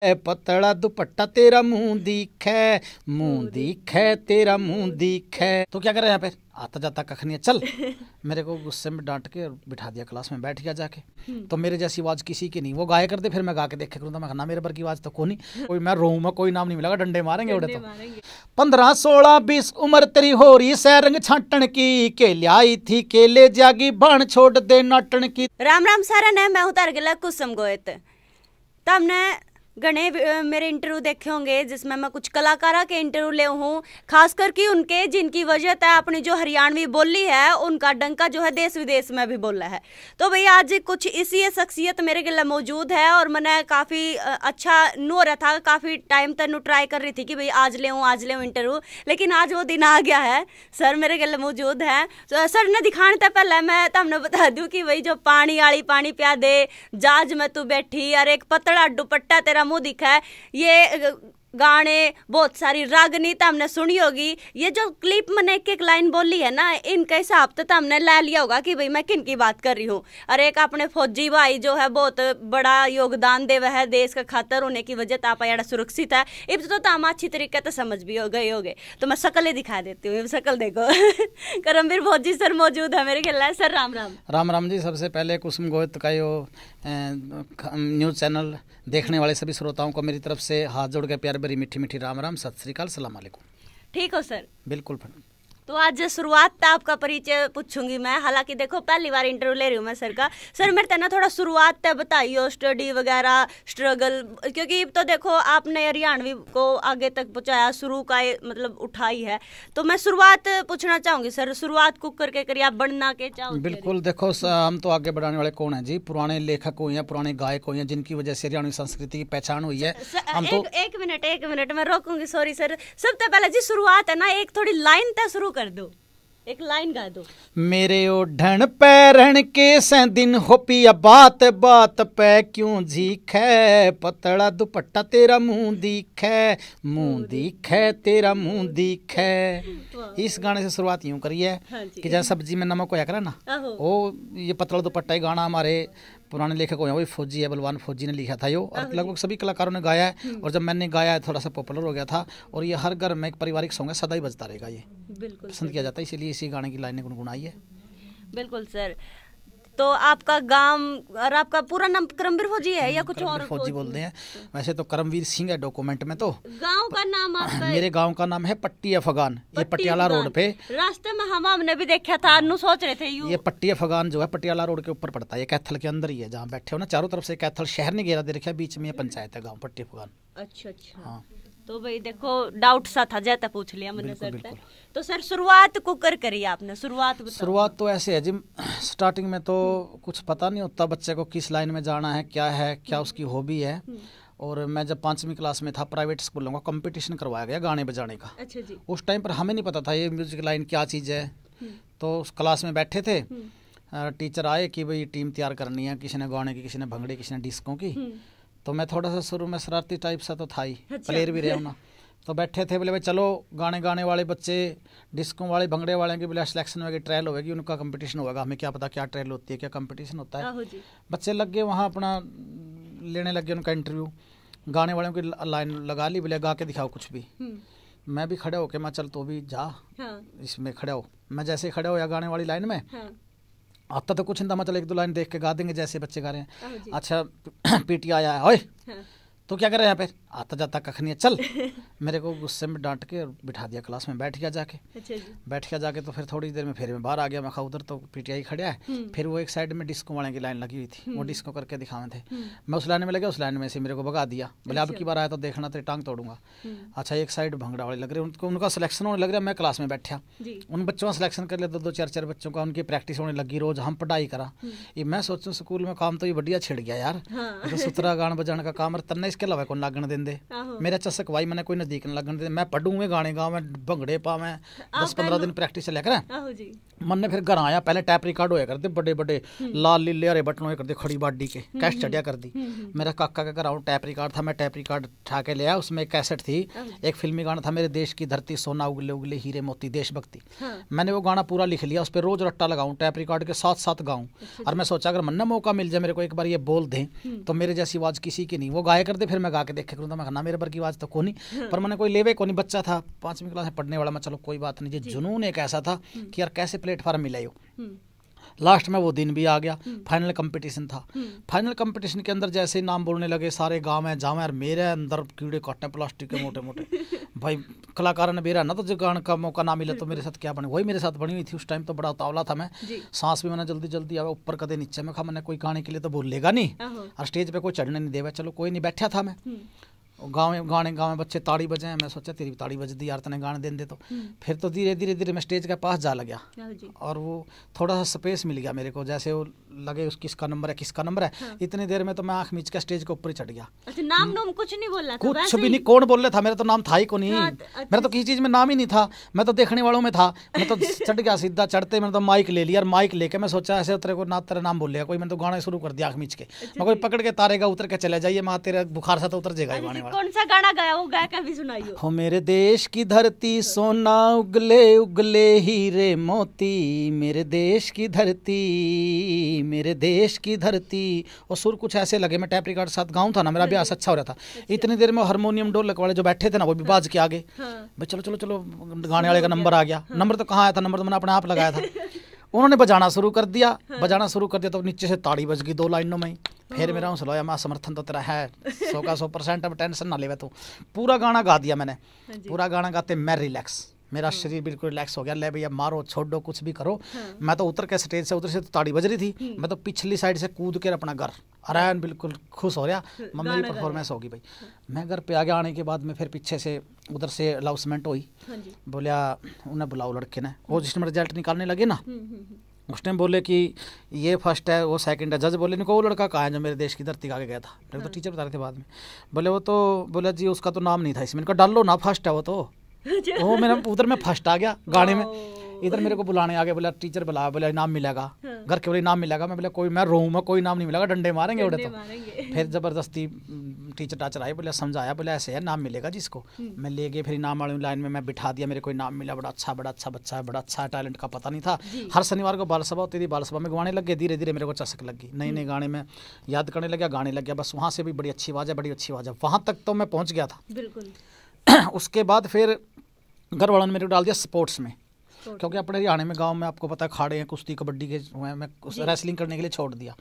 पतला दुपट्टा तेरा मुंह दिखे तेरा मुंह दिखे। तो क्या कर रहे हैं यहाँ पे, आता जाता कख नहीं है, चल। मेरे को गुस्से में डांट के बिठा दिया क्लास में, बैठ गया जाके। तो मेरे जैसी आवाज किसी की नहीं, वो गाया करते, फिर मैं गा के देखे करूँ, मैं ना मेरे पर की आवाज तो कोई नहीं, कोई मैं रोऊं में कोई नाम नहीं मिलेगा, डंडे मारेंगे उड़े। तो 15 16 20 उम्र तेरी हो रही सै रंग छाटन की, केले आई थी केले जागी बाण छोड़ दे नाटन की। राम राम सारा ने मैं उतार गला कुसुम गोयत। तो हमने घने मेरे इंटरव्यू देखे होंगे जिसमें मैं कुछ कलाकारों के इंटरव्यू ले हूँ, खास करके उनके जिनकी वजह है अपनी जो हरियाणवी बोली है उनका डंका जो है देश विदेश में भी बोला है। तो भाई आज कुछ इसी शख्सियत मेरे गले मौजूद है और मैंने काफ़ी अच्छा नो रहा था, काफ़ी टाइम तक नु ट्राई कर रही थी कि भाई आज ले इंटरव्यू, लेकिन आज वो दिन आ गया है। सर मेरे गले मौजूद है। तो सर ने दिखाने से पहले मैं तुमने बता दूँ कि भाई जो पानी वाली पानी पिया दे, जहाज में तू बैठी और एक पतला दुपट्टा तेरा मुंह दिखा है, ये गाने बहुत सारी रागनी तो हमने सुनी होगी। ये जो क्लिप मैंने एक लाइन बोली है ना, इनके हिसाब से तो हमने ले लिया होगा कि भाई मैं किन की बात कर रही हूँ। और एक अपने फौजी भाई जो है बहुत बड़ा योगदान दे है देश का खातर होने की वजह से आप यहाँ सुरक्षित है। इब तो हम अच्छी तरीके से समझ भी हो गए होगे। तो मैं शकल ही दिखा देती हूँ, शकल देखो। करमवीर फौजी सर मौजूद है मेरे ख्याल। सर राम राम। राम राम जी। सबसे पहले कुसुम गोयत का यो न्यूज़ चैनल देखने वाले सभी श्रोताओं को मेरी तरफ से हाथ जोड़ के प्यार भरी मीठी मीठी राम राम, सत श्री अकाल, सलाम अलैकुम। ठीक हो सर? बिल्कुल। तो आज शुरुआत था आपका परिचय पूछूंगी मैं, हालांकि देखो पहली बार इंटरव्यू ले रही हूँ मैं सर का। सर मेरे ना थोड़ा शुरुआत तक बताइए, स्टडी वगैरह स्ट्रगल, क्योंकि तो देखो आपने हरियाणवी को आगे तक पहुँचाया, शुरू का मतलब उठाई है। तो मैं शुरुआत पूछना चाहूँगी सर, शुरुआत कुकर के करिए, आप बढ़ना के चाहो? बिल्कुल। देखो हम तो आगे बढ़ाने वाले कौन है जी, पुराने लेखक हुए हैं, पुराने गायक हुए हैं, जिनकी वजह से हरियाणवी संस्कृति की पहचान हुई है। हम तो एक मिनट मैं रोकूंगी, सॉरी सर। सबसे पहले जी शुरुआत है ना, एक थोड़ी लाइन तक शुरू कर दो, एक लाइन गा दो। मेरे ओढ़न पैरण के से दिन हो पिया, बात बात पे क्यों झीखे, पतला दुपट्टा तेरा मुंह दिखे तेरा मुंह दिखे। इस गाने से शुरुआत यूं करी है कि जैसे सब्जी में नमक होया करे ना, वो ये पतला दुपट्टा ही गाना हमारे पुराने लेखक हो, वही फौजी है, बलवान फौजी ने लिखा था यो, और लगभग सभी कलाकारों ने गाया है। और जब मैंने गाया है थोड़ा सा पॉपुलर हो गया था, और ये हर घर में एक पारिवारिक सॉन्ग है, सदा ही बजता रहेगा, ये बिल्कुल पसंद किया जाता है, इसीलिए इसी गाने की लाइनें गुनगुनाई है। बिल्कुल सर। तो आपका गांव और आपका पूरा नाम करमवीर फौजी है या कुछ और? फौजी बोलते हैं वैसे तो, करमवीर सिंह है डॉक्यूमेंट में। तो गांव का नाम आपका? मेरे गांव का नाम है पट्टी अफगान, ये पटियाला रोड पे। रास्ते में हमने भी देखा था, अनु सोच रहे थे ये पट्टी अफगान जो है पटियाला रोड के ऊपर पड़ता है, ये कैथल के अंदर ही है, जहाँ बैठे हो ना चारों तरफ से कैथल शहर ने घेरा दे रखा है, बीच में पंचायत है गाँव पट्टी अफगान। अच्छा। हाँ। तो भाई देखो डाउट सा था, जैसा पूछ लिया मैंने सर से। तो सर शुरुआत कुकर करी आपने, शुरुआत तो ऐसे है जी, स्टार्टिंग में तो कुछ पता नहीं होता बच्चे को किस लाइन में जाना है, क्या उसकी हॉबी है। और मैं जब 5वीं क्लास में था, प्राइवेट स्कूलों का कंपटीशन करवाया गया गाने बजाने का। अच्छा जी। उस टाइम पर हमें नहीं पता था ये म्यूजिक लाइन क्या चीज़ है। तो उस क्लास में बैठे थे, टीचर आए कि भाई टीम तैयार करनी है, किसी ने गाने की, किसी ने भंगड़े, किसी ने डिस्को की। तो मैं थोड़ा सा शुरू में शरारती टाइप सा तो था ही, प्लेयर भी रहा हूँ ना। तो बैठे थे, बोले भाई चलो गाने वाले बच्चे, डिस्को वाले, भंगड़े वाले की बोले सिलेक्शन होगी, ट्रायल होगी, उनका कंपटीशन होगा। हमें क्या पता क्या ट्रायल होती है, क्या कंपटीशन होता है। बच्चे लग गए वहाँ अपना लेने लग गए उनका इंटरव्यू। गाने वालों की लाइन लगा ली, बोले गा के दिखाओ कुछ भी। मैं भी खड़े होके मैं चल तो भी जा इसमें खड़े हो। मैं जैसे ही खड़े हो या गाने वाली लाइन में, आता तो कुछ नहीं था, मतलब 1-2 लाइन देख के गा देंगे जैसे बच्चे गा रहे हैं। अच्छा पीटी आया है, ओए तो क्या कर रहे हैं यहाँ पे, आता जाता कख नहीं है, चल। मेरे को गुस्से में डांट के बिठा दिया क्लास में, बैठ गया जाके। अच्छा जी। बैठ गया जाके, तो फिर थोड़ी देर में फिर मैं बाहर आ गया। मैं खा उधर तो पीटीआई खड़ा है। फिर वो एक साइड में डिस्को वाले की लाइन लगी हुई थी, वो डिस्को करके दिखावे थे। मैं उस लाइन में लगा, उस लाइन में से मेरे को भगा दिया, बोले अब की बार आया तो देखना तेरी टांग तोड़ूंगा। अच्छा एक साइड भंगड़ा वाले लग रहे, उनको उनका सिलेक्शन होने लग रहा, मैं क्लास में बैठा, उन बच्चों का सिलेक्शन कर लिया, 2-2 4-4 बच्चों का, उनकी प्रैक्टिस होने लगी, रोज हम पढ़ाई करा। ये मैं सोचूं स्कूल में काम तो ये बढ़िया छिड़ गया यार, तो सुतरा गान बजाने का काम, तन्ने इसके अलावा कौन लागण देंदे। मेरा चस्क भाई मैंने कोई नजदीक न लगन दे, मैं पढ़ूंगे गाने गाँव में, भंगड़े पावे, 10-15 दिन प्रैक्टिस चलिया करें। मन ने फिर घर आया, पहले टैप रिकॉर्ड होया करते बड़े बड़े लाल लीले हरे बटन होया करते, खड़ी बाडी के कैसेट चढ़िया कर दी। मेरा काका के घर आऊँ, टैप रिकॉर्ड था, मैं टैप रिकॉर्ड उठा के ले आया, उसमें एक कैसेट थी, एक फिल्मी गाना था, मेरे देश की धरती सोना उगले उगले हीरे मोती, देशभक्ति। मैंने वो गाना पूरा लिख लिया, उस पर रोज रट्टा लगाऊं, टैप रिकॉर्ड के साथ साथ गाऊं। और मैं सोचा अगर मन मौका मिल जाए मेरे को एक बार ये बोल दें तो मेरे जैसी आवाज किसी की नहीं, वो गाया करते, फिर मैं गा के देखे करूँ, तो मैं कहना मेरे बर की आवाज़ तो कोनी, पर मैंने कोई लेवे कोनी, बच्चा था 5वीं क्लास में पढ़ने वाला मैं, चलो कोई बात नहीं। जी जुनून एक ऐसा था कि यार कैसे प्लेटफार्म मिला हो। लास्ट में वो दिन भी आ गया, फाइनल कंपटीशन था। फाइनल कंपटीशन के अंदर जैसे ही नाम बोलने लगे सारे गाँव में जावे, यार मेरे अंदर कीड़े काटने प्लास्टिक के मोटे मोटे। भाई कलाकार ने बेरा ना, तो जो गाने का मौका ना मिले तो मेरे साथ क्या बने, वही मेरे साथ बनी हुई थी। उस टाइम तो बड़ा उतावला था मैं, सांस भी मैंने जल्दी जल्दी आवे, ऊपर कदे नीचे में खा, मैंने कोई गाने के लिए तो बोलेगा नहीं, और स्टेज पे कोई चढ़ने नहीं देगा। चलो कोई नहीं, बैठा था मैं, गाँव में बच्चे ताड़ी बजाए, मैं सोचा तेरी ताड़ी बज दी यार, तने गाने देने दे। तो फिर तो धीरे धीरे धीरे मैं स्टेज के पास जा लगा, और वो थोड़ा सा स्पेस मिल गया मेरे को, जैसे वो लगे उस किसका नंबर है किसका नंबर है। इतनी देर में तो मैं आंख मीच के स्टेज के ऊपर ही चढ़ गया। अच्छा, नाम कुछ नहीं बोल रहा था? कुछ भी नहीं, कौन बोल रहा था, मेरा तो नाम था ही को नहीं। मेरा तो किसी चीज में नाम ही नहीं था, मैं तो देखने वालों में था। मैं तो चढ़ गया सीधा, चढ़ते मैंने तो माइक ले लिया, और माइक लेके मैं सोचा ऐसे तेरे को ना तेरा नाम बोलेगा कोई, मैंने तो गाना शुरू कर दिया आंख मीच के। मैं कोई पकड़ के तारेगा उतर के चले जाइए, मैं तेरा बुखार सा तो उतर जाएगा गाने वाला। कौन सा गाना गाया वो, गा के भी सुनाइयो। हो मेरे देश की धरती सोना उगले उगले हीरे मोती, मेरे देश की धरती, मेरे देश की धरती। और सुर कुछ ऐसे लगे, मैं टैप रिकॉर्ड साथ गाऊं था ना, मेरा अभ्यास अच्छा हो रहा था। इतनी देर में हारमोनियम ढोलक वाले जो बैठे थे ना, वो भी बाज के आगे। भाई चलो चलो चलो, गाने वाले का नंबर आ गया। नंबर तो कहाँ आया था, नंबर तो मैंने अपने आप लगाया था। उन्होंने बजाना शुरू कर दिया, बजाना शुरू कर दिया तो नीचे से ताड़ी बज गई 2 लाइनों में ही। फिर मेरा हौसला आया, मैं समर्थन तो तेरा है 100 का 100%, अब टेंशन ना ले। तो पूरा गाना गा दिया मैंने, पूरा गाना गाते मैं रिलैक्स, मेरा शरीर बिल्कुल रिलैक्स हो गया। ले भैया मारो छोड़ो कुछ भी करो। मैं तो उतर के स्टेज से उतर से तो ताड़ी बज रही थी, मैं तो पिछली साइड से कूद के अपना घर आराम बिल्कुल खुश हो रहा, मेरी परफॉर्मेंस होगी भाई। मैं घर पे आगे आने के बाद में फिर पीछे से उधर से अनाउंसमेंट हुई, बोलिया उन्हें बुलाओ लड़के ने, वो जिस टाइम रिजल्ट निकालने लगे ना, उस टाइम बोले कि ये फर्स्ट है वो सेकंड है। जज बोले नहीं को वो लड़का कहाँ है जो मेरे देश की धरती का आगे गया था। मेरे तो टीचर बता रहे थे बाद में, बोले वो तो बोला जी उसका तो नाम नहीं था इसमें, इनका डाल लो ना फर्स्ट है वो तो। वो मेरा उधर में फर्स्ट आ गया गाने में, इधर मेरे को बुलाने आ गया, बोला टीचर बुलाया, बोला इनाम मिलेगा, घर के बोले इनाम मिलेगा। मैं बोला कोई मैं रोऊँ में कोई इनाम नहीं मिलेगा, डंडे मारेंगे उड़े तो। फिर जबरदस्ती टीचर टाचर आए, बोले समझाया, बोले ऐसे है नाम मिलेगा जिसको। मैं ले गए, फिर इनाम वाली लाइन में मैं बिठा दिया, मेरे को इनाम मिला। बड़ा अच्छा बच्चा है, बड़ा अच्छा टैलेंट का पता नहीं था। हर शनिवार को बाल सभा होती थी, बाल सभा में गाने लग गए, धीरे धीरे मेरे को चस्क लग गई, नए नए गाने में याद करने लग गया, गाने लग गया। बस वहाँ से भी बड़ी अच्छी आवाज़ है, बड़ी अच्छी आवाज़ है, वहाँ तक तो मैं पहुँच गया था बिल्कुल। उसके बाद फिर घर वालों ने मेरे को डाल दिया स्पोर्ट्स में, क्योंकि अपने हरियाणा में गांव में आपको पता है खाड़े हैं, कुश्ती कबड्डी के मैं रेसलिंग करने के लिए छोड़ दिया।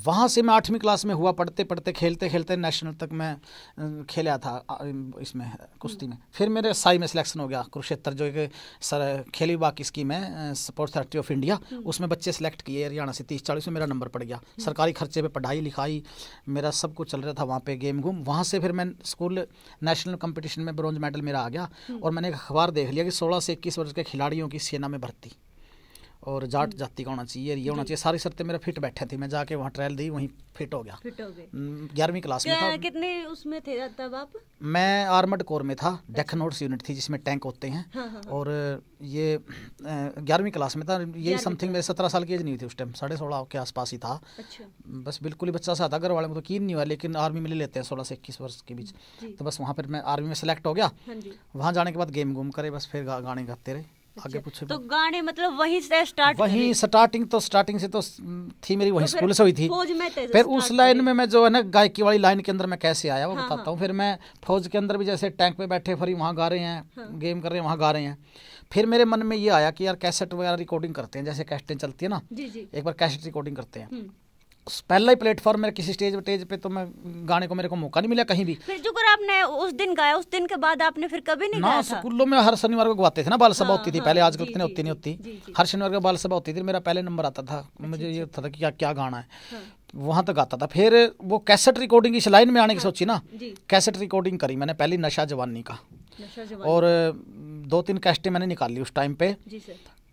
वहाँ से मैं 8वीं क्लास में हुआ, पढ़ते पढ़ते खेलते खेलते नेशनल तक मैं खेला था इसमें कुश्ती में। फिर मेरे साई में सिलेक्शन हो गया, कुरुक्षेत्र जो एक खेली बाकी स्कीम है स्पोर्ट्स अथॉरिटी ऑफ इंडिया, उसमें बच्चे सेलेक्ट किए हरियाणा से 30-40 में मेरा नंबर पड़ गया। सरकारी खर्चे पे पढ़ाई लिखाई मेरा सब कुछ चल रहा था वहाँ पे, गेम घूम। वहाँ से फिर मैं स्कूल नेशनल कंपटीशन में ब्रॉन्ज मेडल मेरा आ गया, और मैंने एक अखबार देख लिया कि 16 से 21 वर्ष के खिलाड़ियों की सेना में भर्ती, और जाट जाति का होना चाहिए, ये होना चाहिए, सारी शर्तें मेरे फिट बैठे थी। मैं जाके वहाँ ट्रायल दी, वहीं फिट हो गया। 11वीं क्लास में था। कितने उसमें थे तब आप? मैं आर्मड कोर में था, डेक्कन नोट्स यूनिट थी जिसमें टैंक होते हैं। और ये 11वीं क्लास में था, यही समथिंग मेरे 17 साल की एज नहीं थी उस टाइम, 16.5 के आसपास ही था। बस बिल्कुल ही बच्चा सा था, घर वाले को तो यकीन नहीं हुआ, लेकिन आर्मी में ले लेते हैं 16 से 21 वर्ष के बीच। तो बस वहाँ पर मैं आर्मी में सेलेक्ट हो गया। वहाँ जाने के बाद गेम घूम करे, बस फिर गाने गाते रहे। आगे पूछे तो गाने मतलब वहीं से स्टार्ट? वहीं स्टार्टिंग से तो थी मेरी, वहीं स्कूल से हुई थी। फिर उस लाइन में मैं जो है ना गायकी वाली लाइन के अंदर मैं कैसे आया वो बताता हूँ। फिर मैं फौज के अंदर भी जैसे टैंक पे बैठे फिर वहाँ गा रहे हैं, गेम कर रहे हैं, वहाँ गा रहे हैं। फिर मेरे मन में ये आया कि यार कैसेट वगैरह रिकॉर्डिंग करते हैं, जैसे कैसेटें चलती है ना, एक बार कैसेट रिकॉर्डिंग करते हैं। पहला ही प्लेटफॉर्म मेरे किसी स्टेज पे तो मैं गाने को मेरे को मौका नहीं मिला कहीं भी। फिर जो आपने उस दिन गाया, उस दिन के बाद आपने फिर कभी नहीं गाया था? स्कूलों में हर शनिवार को गवाते थे ना, बाल सभा होती थी पहले, आजकल इतनी होती नहीं होती। हर शनिवार को बाल सभा होती थी, मेरा पहले नंबर आता था। मुझे ये था कि क्या गाना है, वहाँ तक आता था। फिर वो कैसेट रिकॉर्डिंग इस लाइन में आने की सोची ना, कैसेट रिकॉर्डिंग करी मैंने पहली नशा जवानी का, और 2-3 कैसेटें मैंने निकाली उस टाइम पे।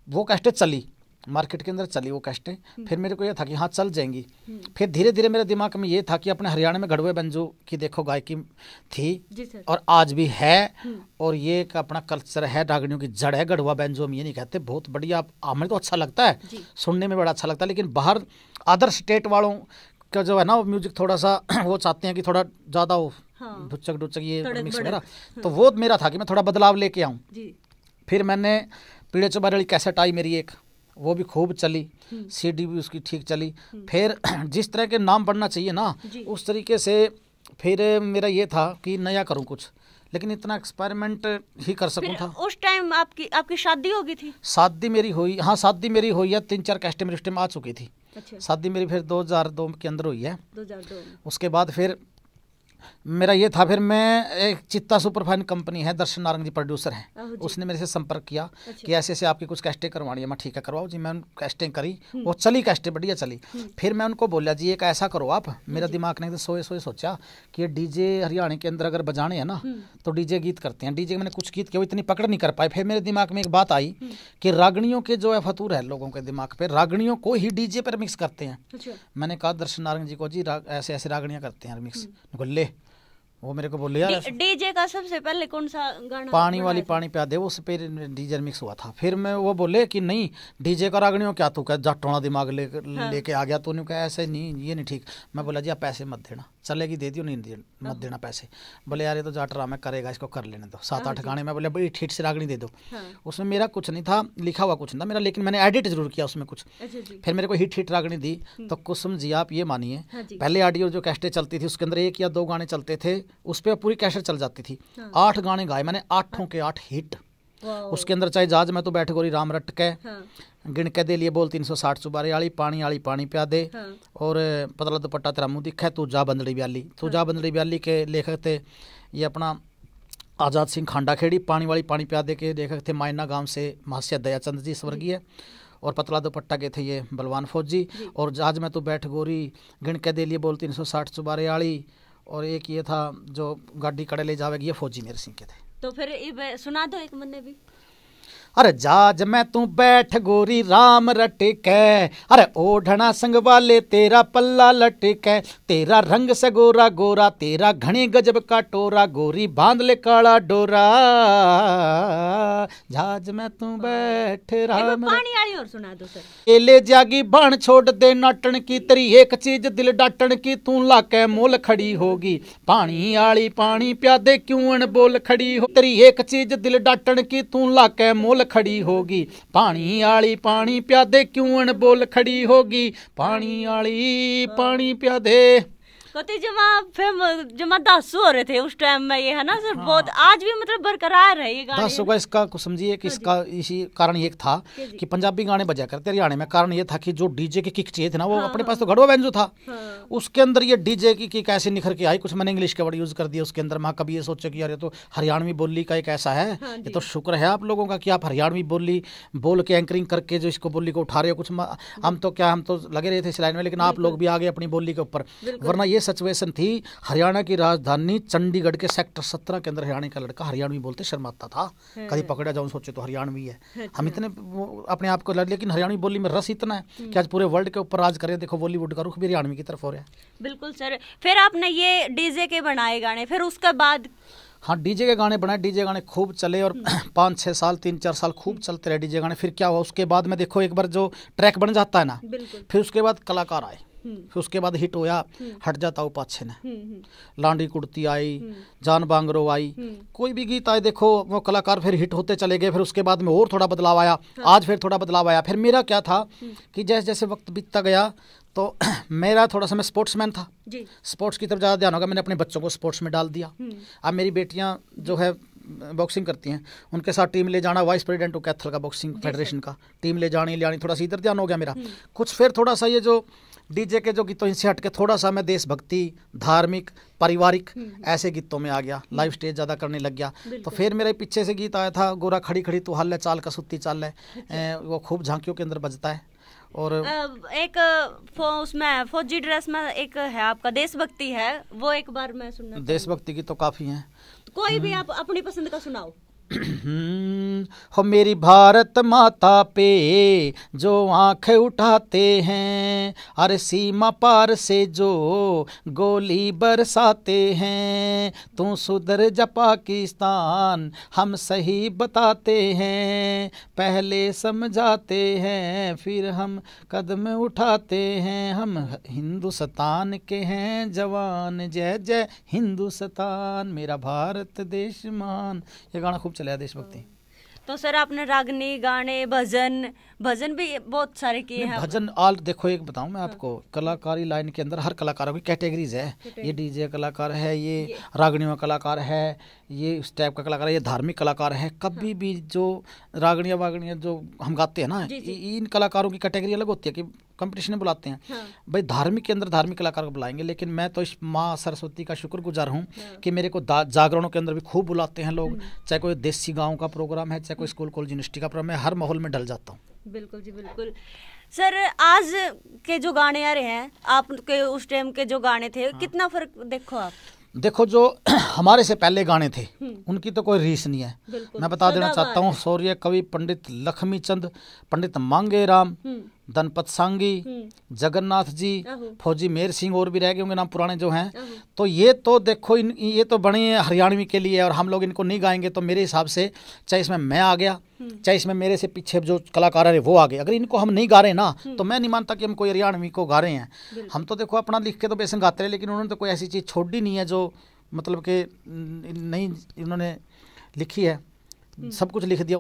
वो कैसेटें चली मार्केट के अंदर, चली वो कैसेटें। फिर मेरे को ये था कि हाँ चल जाएंगी। फिर धीरे धीरे मेरे दिमाग में ये था कि अपने हरियाणा में गढ़वे बंजू की देखो गायकी थी और आज भी है, और ये एक अपना कल्चर है, रागड़ियों की जड़ है। गढ़वा बेंजो हम ये नहीं कहते, बहुत बढ़िया, हमें तो अच्छा लगता है, सुनने में बड़ा अच्छा लगता है। लेकिन बाहर अदर स्टेट वालों का जो है ना वो म्यूजिक थोड़ा सा वो चाहते हैं कि थोड़ा ज़्यादा हो ढुचक ये मिक्स वगैरह, तो वो मेरा था कि मैं थोड़ा बदलाव लेके आऊँ। फिर मैंने पीड़े चौबारे वाली कैसेट आई मेरी एक, वो भी खूब चली, सीडी भी उसकी ठीक चली। फिर जिस तरह के नाम पढ़ना चाहिए ना उस तरीके से फिर मेरा ये था कि नया करूँ कुछ, लेकिन इतना एक्सपेरिमेंट ही कर सकूँ था। उस टाइम आपकी शादी हो गई थी? शादी मेरी हुई, हाँ शादी मेरी हुई है, 3-4 कैस्टें मेरे उस टाइम आ चुकी थी। अच्छा। शादी मेरी फिर 2002 के अंदर हुई है। 2002 में। उसके बाद फिर मेरा ये था, फिर मैं एक चित्ता सुपरफाइन कंपनी है, दर्शन नारंग जी प्रोड्यूसर हैं, उसने मेरे से संपर्क किया। अच्छा। कि ऐसे ऐसे आपकी कुछ कैस्टें करवानी है। मैं ठीक है करवाओ जी। मैं कैस्टें करी, वो चली कैस्टें बढ़िया चली। फिर मैं उनको बोला जी एक ऐसा करो आप, मेरा दिमाग ने सोए सोचा कि ये डीजे हरियाणा के अंदर अगर बजाने हैं ना तो डीजे गीत करते हैं। डीजे मैंने कुछ गीत किए, वो इतनी पकड़ नहीं कर पाए। फिर मेरे दिमाग में एक बात आई कि रागणियों के जो है फतूर है लोगों के दिमाग पे, रागणियों को ही डीजे पर मिक्स करते हैं। मैंने कहा दर्शन नारंग जी को जी ऐसे ऐसे रागणियाँ करते हैं मिक्स। ले वो मेरे को बोले यार डीजे का सबसे पहले कौन सा गाना? पानी वाली पानी प्या दे, उस पे डीजे मिक्स हुआ था। फिर मैं वो बोले कि नहीं डीजे का रागणियों क्या तू क्या जाटोना दिमाग लेके आ गया तूने, कहा ऐसे नहीं ये नहीं ठीक। मैं बोला जी आप पैसे मत देना, चलेगी दे दियो, नहीं मत देना पैसे। बोले यार ये तो जाट ड्रामा करेगा, इसको कर लेने दो 7-8 गाने। मैं बोले बड़ी ठीक से रागणी दे दो। उसमें मेरा कुछ नहीं था, लिखा हुआ कुछ नहीं था मेरा, लेकिन मैंने एडिट जरूर किया उसमें कुछ। फिर मेरे को हिट रागणी दी। तो कुसुम जी आप ये मानिए, पहले ऑडियो जो कैस्टें चलती थी उसके अंदर 1 या 2 गाने चलते थे, उस पर पूरी कैसेट चल जाती थी। 8 गाने गाए मैंने, 8 के 8 हिट। उसके अंदर चाहे जहाज में तो बैठ गोरी राम रट के, गिण के दे लिए बोल 360 चुबारे आली पानी प्या दे, और पतला दुपट्टा तेरा मुंह दिखा, तू जा बंदड़ी ब्याली। तू जा बंदड़ी ब्याली के लेखक थे ये अपना आज़ाद सिंह खांडा खेड़ी। पानी वाली पानी प्या दे के लेखक थे मायना गांव से महाशय दयाचंद जी स्वर्गीय, और पतला दुपट्टा के थे ये बलवान फौजी। और जहाज में तो बैठ गोरी गिण के दे लिए बोल 360 चुबारे आली, और एक ये था जो गाड़ी कड़े ले जावेगी, ये फौजी मेरे सिंह के थे। तो फिर सुना दो एक मन्ने भी। अरे जहाज में तू बैठ गोरी राम रटके, अरे ओढ़ना संग वाले तेरा पल्ला लटके, तेरा रंग से गोरा गोरा तेरा घने गजब का टोरा, गोरी बांध ले काला डोरा, जहाज में तू बैठ राम। पानी वाली और सुना दो सर। केले जागी बाण छोड़ दे नाटन की, तेरी एक चीज दिल डाटन की, तू लाके मोल खड़ी होगी, पानी आली पानी प्या दे क्यों अन बोल खड़ी हो, तेरी एक चीज दिल डाटन की, तू लाके मोल खड़ी होगी, पानी आली पानी प्या दे क्यों अन बोल खड़ी होगी, पानी आली पानी प्या दे। कति जमा 10 हो रहे थे उस टाइम में, ये है ना सर। बहुत आज भी मतलब बरकरार है ये गाने। 10 का इसका कुछ समझिए कि इसका इसी कारण ये था कि पंजाबी गाने बजा करते हरियाणा में। कारण ये था कि जो डीजे की किक चाहिए थे ना, वो अपने पास तो घड़वा बेंजो था, उसके अंदर ये डीजे की किक ऐसे निखर के आई। कुछ मैंने इंग्लिश के वर्ड यूज कर दिया उसके अंदर। मैं कभी ये सोचा कि यार ये तो हरियाणवी बोली का एक ऐसा है, ये तो शुक्र है आप लोगों का कि आप हरियाणवी बोली बोल के एंकरिंग करके जो इसको बोली को उठा रहे हो। कुछ हम तो लगे रहे थे इस लाइन में, लेकिन आप लोग भी आ गए अपनी बोली के ऊपर। वरना ये सिचुएशन थी, हरियाणा की राजधानी चंडीगढ़ के सेक्टर 17 के अंदर हरियाणा का लड़का हरियाणवी बोलते शर्माता था। कभी पकड़ा जाऊं सोचे तो हरियाणवी है। हम इतने अपने आप को, लेकिन हरियाणवी बोली में रस इतना है कि आज पूरे वर्ल्ड के ऊपर राज करे। देखो बॉलीवुड का रुख भी हरियाणवी की तरफ हो रहा है। बिल्कुल सर। फिर आपने ये डीजे के बनाए गाने, फिर उसके बाद? हाँ डीजे के गाने बनाए, डीजे गाने खूब चले, और 5-6 साल 3-4 साल खूब चलते रहे डीजे गाने। फिर क्या हुआ उसके बाद में, देखो एक बार जो ट्रैक बन जाता है ना, फिर उसके बाद कलाकार आए, फिर उसके बाद हिट होया हट जाता हूँ पाछे ने, लांडी कुर्ती आई, जान बांगरो आई, कोई भी गीत आए देखो वो कलाकार फिर हिट होते चले गए। फिर उसके बाद में और थोड़ा बदलाव आया, आज फिर थोड़ा बदलाव आया। फिर मेरा क्या था कि जैसे जैसे वक्त बीतता गया तो मेरा थोड़ा सा, मैं स्पोर्ट्समैन था जी, स्पोर्ट्स की तरफ ज़्यादा ध्यान होगा। मैंने अपने बच्चों को स्पोर्ट्स में डाल दिया। अब मेरी बेटियां जो है बॉक्सिंग करती हैं, उनके साथ टीम ले जाना, वाइस प्रेसिडेंट हूँ कैथल का बॉक्सिंग फेडरेशन का, टीम ले जानी ले आनी, थोड़ा सा इधर ध्यान हो गया मेरा। कुछ फिर थोड़ा सा ये जो डीजे के जो गीतों इनसे हट के थोड़ा सा मैं देशभक्ति, धार्मिक, पारिवारिक ऐसे गीतों में आ गया, लाइव स्टेज ज़्यादा करने लग गया। तो फिर मेरे पीछे से गीत आया था गोरा खड़ी खड़ी तू हल्ले चाल का सुत्ती चाल है, वो खूब झांकियों के अंदर बजता है। और एक उसमें फौजी ड्रेस में एक है आपका देशभक्ति है, वो एक बार मैं सुनना। देशभक्ति की तो काफ़ी हैं, कोई भी आप अपनी पसंद का सुनाओ। हो मेरी भारत माता पे जो आंखें उठाते हैं, अरे सीमा पार से जो गोली बरसाते हैं, तू सुधर जा पाकिस्तान हम सही बताते हैं, पहले समझाते हैं फिर हम कदम उठाते हैं, हम हिंदुस्तान के हैं जवान, जय जय हिंदुस्तान मेरा भारत देश मान। ये गाना खूब चला देशभक्ति। तो सर आपने रागनी, गाने, भजन भी बहुत सारे किए हैं। भजन आल देखो, एक बताऊं मैं आपको, कलाकारी लाइन के अंदर हर कलाकारों की कैटेगरीज है। ये डीजे कलाकार है, ये रागनियों कलाकार है, ये इस टाइप का कलाकार है, ये धार्मिक कलाकार है। कभी भी जो रागनियाँ वागनियाँ जो हम गाते हैं ना, इन कलाकारों की कैटेगरी अलग होती है कि कंपटीशन में बुलाते हैं। भाई धार्मिक के अंदर धार्मिक कलाकार को बुलाएंगे, लेकिन मैं तो इस माँ सरस्वती का शुक्रगुजार हूँ कि मेरे को जागरणों के अंदर भी खूब बुलाते हैं लोग। चाहे कोई देसी गाँव का प्रोग्राम है, चाहे कोई स्कूल कॉलेज यूनिवर्सिटी का प्रोग्राम है, हर माहौल में ढल जाता हूँ। बिल्कुल जी बिल्कुल। सर आज के जो गाने आ रहे हैं, आपके उस टाइम के जो गाने थे, कितना फर्क देखो आप? देखो जो हमारे से पहले गाने थे उनकी तो कोई रीस नहीं है। मैं बता देना चाहता हूँ, शौर्य कवि पंडित लक्ष्मी चंद, पंडित मांगे राम, धनपत सांगी, जगन्नाथ जी, फौजी मेहर सिंह, और भी रह गए होंगे नाम पुराने जो हैं। तो ये तो देखो ये तो बने हरियाणवी के लिए, और हम लोग इनको नहीं गाएंगे तो मेरे हिसाब से चाहे इसमें मैं आ गया, चाहे इसमें मेरे से पीछे जो कलाकार है वो आ गए, अगर इनको हम नहीं गा रहे ना तो मैं नहीं मानता कि हम कोई हरियाणवी को गा रहे हैं। हम तो देखो अपना लिख के तो बेशक गाते रहे, लेकिन उन्होंने तो कोई ऐसी चीज़ छोड़ी नहीं है जो मतलब कि नहीं इन्होंने लिखी है, सब कुछ लिख दिया।